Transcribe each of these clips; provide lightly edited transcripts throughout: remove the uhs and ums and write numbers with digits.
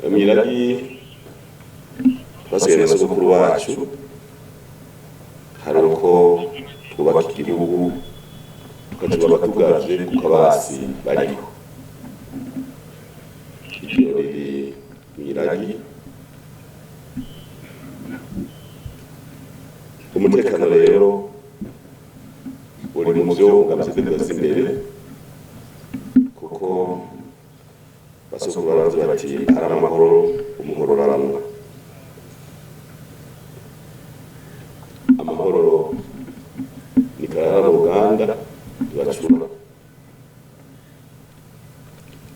Mwiragi twasigaye na sogokuru wacu hari uko twubaka igihugu tukakibaba tugavye ku kabasi bariho. Iryo riri Mwiragi. Umutekano rero uri mu byo ngabye duteza imbere kuko basoko baraza bati hari amahoro umuhoro raramwa. Amahoro ni karara Uganda tubacura.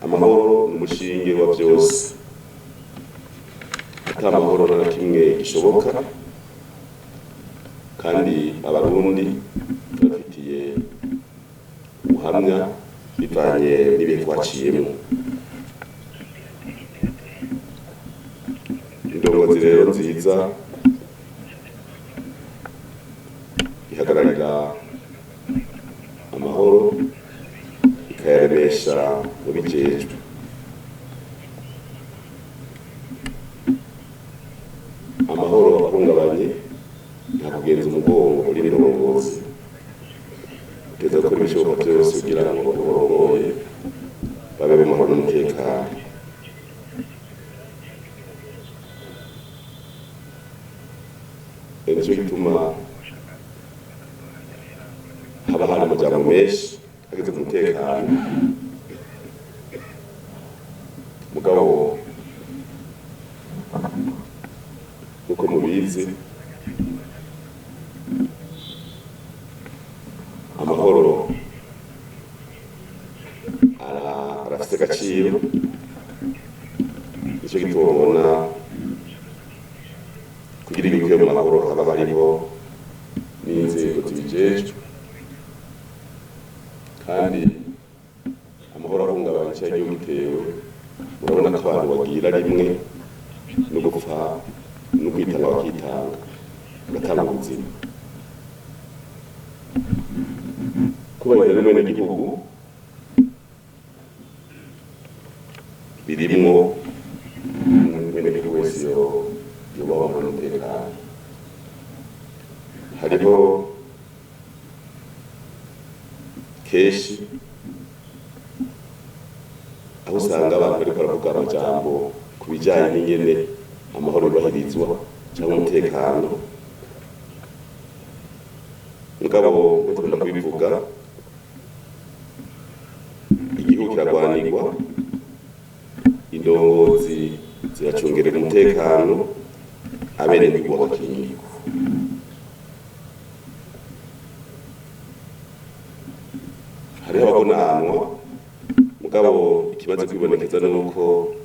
Amahoro ni umushinge wa byose. Ata amahoro na kimwe gishoboka kandi abarundi bafitiye ubuhamya bivanye n'ibihe twaciyemo. Indongozi rero nziza ihagararira amahoro ikayaremesha mu bijejwe. Amahoro ahungabanye nta kugenza umugongo uri ndongozi uteza gukora ibishoboka byose kugira ngo urongoye babe mu mahoro n'umutekano. Nicyo gituma haba hari amajambo menshi ageze ku mutekano, mugabo uko mubizi amahoro arafite agaciro. Nicyo gituma ubona kugira ibikwiye mu mahoro haba hariho n'inzego zibijejwe, kandi amahoro ahungabanya icyaha igihugu gitewe. Murabona ko abantu bagira rimwe no gupfa no kwitanga bakitanga bagatanga ubuzima. Kubahiriza rimwe n'igihugu birimwo mwene gihugu wese yobaho mu mutekano. Hariho kenshi aho usanga abantu bariko baravuga amajambo ku bijanye n'ingene amahoro yubahirizwa cyangwa umutekano, mugabo bakunda kubivuga igihugu kiragwanirwa, indongozi ziracungerera umutekano, abenegihugu bakingirwa. Hariho abagonanwa, mugabo ikibazo kwibonekeza nuko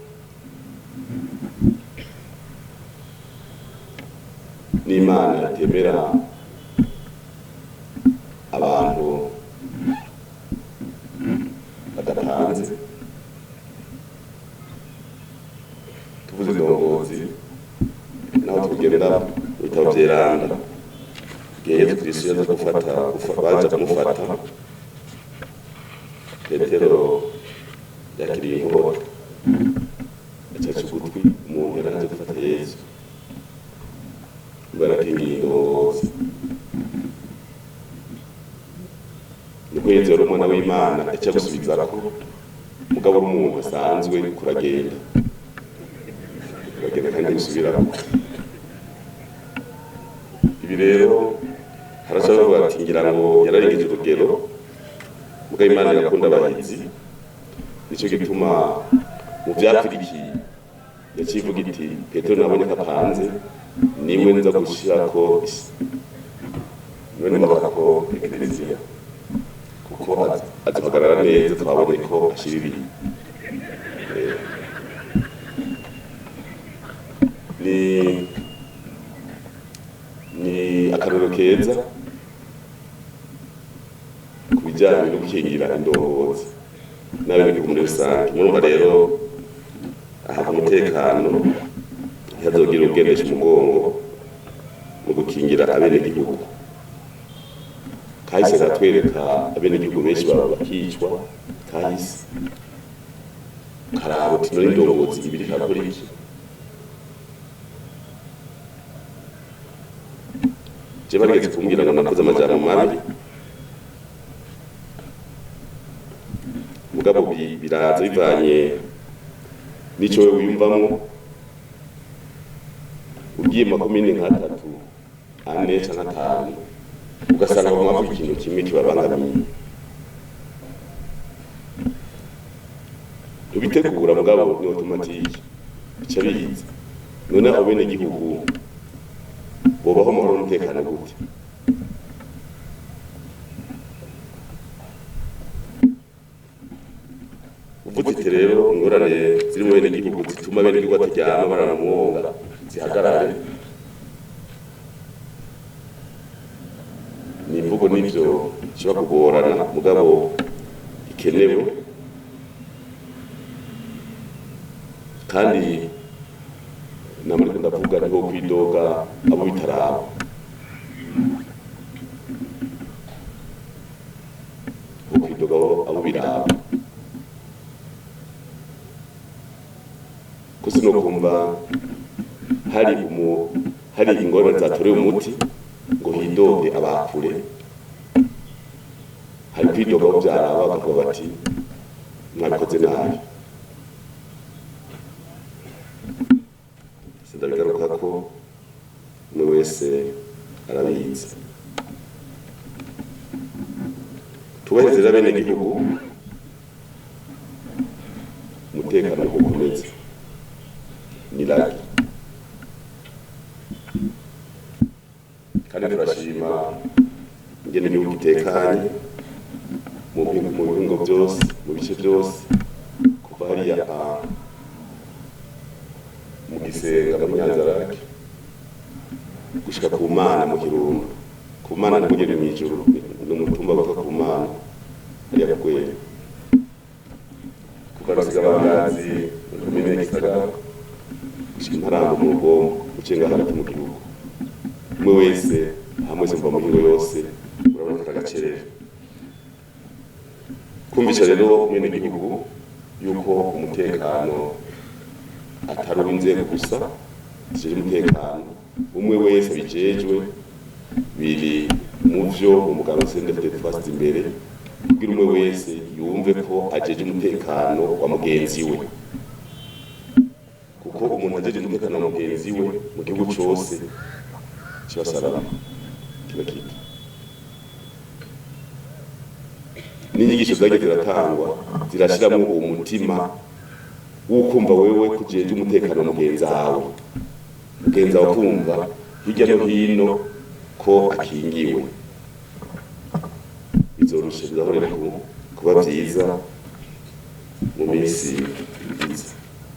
n'Imana itemera abantu badatanze. Tuvuze indongozi naho tugenda bitabo byeranda Yesu Kristo yaza baza kumufata. Petero yakiriye inkota acaca ugutwi umuntu yaraje gufata Yesu barakingiye indongozi. Niko Yesu yari umwana w'Imana aca gusubizako mugabo w'umuntu asanzwe kuragenda kandi gusubiramo. Ibi rero harashobora bati ngira ngo yararengeje urugero, mugabo Imana irakunda abahizi. Nicyo gituma mu byakurikiye yacivuga iti Petero nabonye kapanze niwe nza gushirako niwe nabako eklesia kuko azihagarara neza twabonye ko ashiririye. Ni akarero keza ku bijyanye no gukingira indongozi n'abenegihugu muri rusange. Murumva rero aha umutekano ntihazogira ugendesha umugongo mu gukingira abenegihugu. Kahise katwereka abenegihugu benshi baba bakicwa kahise, karabo tinori ndongozi ibiri hakora iki je bageze kumbwira ngo nakoze amajambo mabi mugabo biraza bivanye nico wewe wiyumvamwo ugiye makomine nka 3 ane canke 5 ugasanga mu mafu ikintu kimwe kibabangamiye ubitegura mugabo ni automatique bica biza none abo bene gihugu bobaho mu umutekano gute uvuze rero ingorane ziri mu bene gihugu zituma bene gihugu batajyama baramuhonga zihagarare ni imvugo n'ivyo bishobora kugorana mugabo ikenewe kandi namwe ndavuga niho kwidoga abo bitaraba kwidoga abo biraba kuko no kumva hari ingorane zatorewe umuti ngo hidoge abakure hari kwidoga abo byaraba bakavuga bati mwabikoze nabi ndabigaruka ko umwe wese arabizi tubahiriza bene gihugu umutekano ukomeze niragi kandi turashima ingene igihugu gitekanye mu bihugu byose mu bice byose kuva hariya mu Gisenga mu Nyanzarake gushika ku Mana mu Kirundo ku Mana n'ubugere mw'ijuru n'umutumba bava ku Mana hariya kweli kubarasiga abangazi kumenya Gisagara gushika Imparambo mu Rugombo gucenga hagati mu gihugu umwe wese hamwe se mva mu gihugu yose urabona kagacerere kumvisha rero mwene gihugu yuko umutekano atari inzego gusa zije umutekano umwe wese bijejwe biri mu vyo umugabo sendefite fast imbere kugira umwe wese yumve ko ajeje umutekano wa mugenzi we kuko umuntu ajeje umutekano wa mugenzi we mu gihugu cyose cyasarama kibakita n'inyigisho zagiye ziratangwa zirashiramo uwo mutima ukumva wewe kujeje umutekano mugenzi wawe kumva hirya no hino ko akingiwe bizorusha bizahorera kuba byiza mu minsi